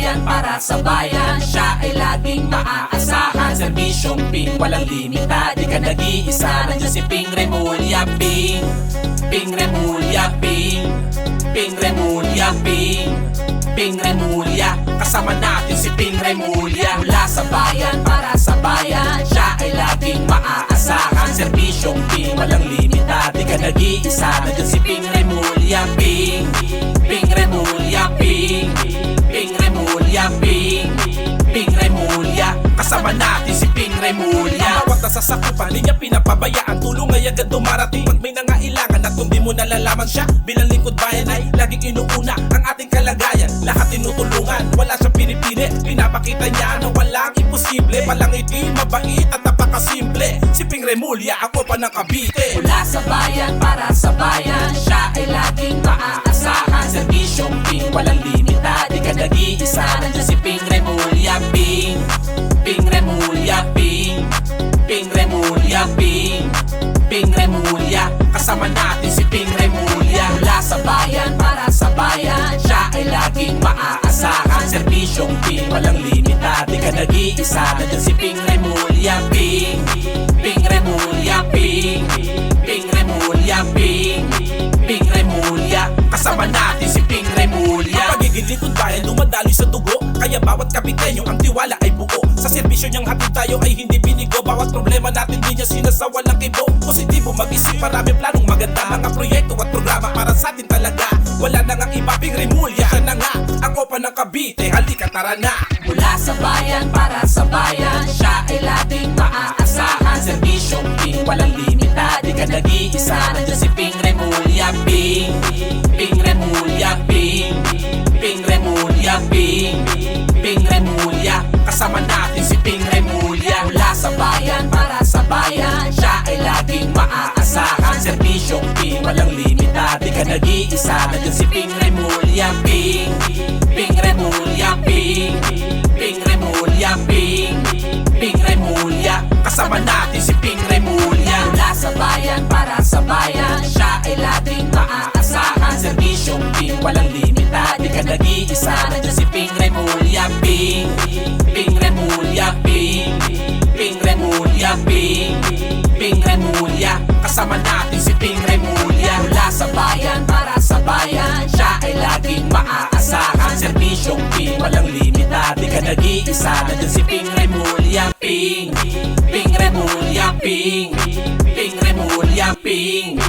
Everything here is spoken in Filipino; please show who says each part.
Speaker 1: bayan, para sa bayan. Siya ay laging maaasahan. Serbisyong Ping, walang limita. Di ka nag-iisa, nandiyan si Ping Remulla. Ping, Ping Remulla, Ping, Ping Remulla, Ping, Ping Remulla. Kasama natin si Ping Remulla. Mula sa bayan, para sa bayan. Siya ay laging maaasahan. Serbisyong Ping, walang limita. Di ka nag-iisa, nandiyan si Ping Remulla. Ping, Ping Remulla, Ping, Ping Remulla, Ping, Ping Remulla. Kasama natin si Ping Remulla.
Speaker 2: Bawat nasasakupan, di niya pinapabayaan. Tulong ay agad dumarating pag may nangailangan. At kung di mo nalalaman siya, bilang lingkod bayan ay laging inuuna ang ating kalagayan. Lahat tinutulungan, wala siyang pinipili. Pinapakita niya na walang imposible. Palangiti, mabait at napakasimple. Si Ping Remulla, ako pa ng Cavite.
Speaker 1: Mula sa bayan, para sa bayan. Siya ay laging maaasahan. Serbisyong Ping, walang limita. Di ka nag-iisa, nandiyan si Ping Remulla. Ping, Ping Remulla, Ping, Ping Remulla, Ping, Ping Remulla. Kasama natin si Ping Remulla. Mula sa bayan, para sa bayan. Siya ay laging maaasahan. Serbisyong Ping, walang limita. Di ka nag-iisa, nandiyan si Ping Remulla. Ping, Ping Remulla, Ping, Ping Remulla, Ping, Ping Remulla. Kasama natin si Ping Remulla.
Speaker 2: Ang pagiging lingkod bayan dumadaloy sa dugo. Kaya bawat Caviteño ang tiwala ay buo. Sa serbisyo niyang hatid tayo ay hindi binigo. Bawat problema natin di niya sinasawa ng kibo. Positibo mag-isip, maraming planong maganda. Mga proyekto at programa para sa atin talaga. Wala na ngang iba, Ping Remulla. Siya na nga ang opa ng Cavite. Halika, tara na.
Speaker 1: Mula sa bayan, para sa bayan. Siya ay laging maaasahan. Serbisyong Ping, walang limita. Di ka nag-iisa, nandiyan si Ping Remulla. Ping, Ping Remulla, Ping, Ping Remulla, Ping, Ping Remulla. Kasama natin si Ping Remulla. Mula sa bayan, para sa bayan. Siya ay laging maaasahan. Serbisyong Ping, walang limita. Di ka nag-iisa, nandiyan si Ping Remulla. Ping, Ping Remulla, Ping, Ping Remulla, Ping, Ping Remulla. Kasama natin si Ping Remulla. Mula sa bayan, para sa bayan. Siya ay laging maaasahan. Serbisyong Ping, walang limita. Di ka nag-iisa, nandiyan si Ping Remulla. Ping, Ping Remulla, Ping, Ping Remulla, Ping, Ping Remulla. Kasama natin si Ping Remulla. Mula sa bayan, para sa bayan. Siya ay laging maaasahan. Serbisyong Ping, walang limita. Di ka nag-iisa, nandiyan si Ping Remulla. Ping, Ping Remulla, Ping, Ping Remulla, Ping,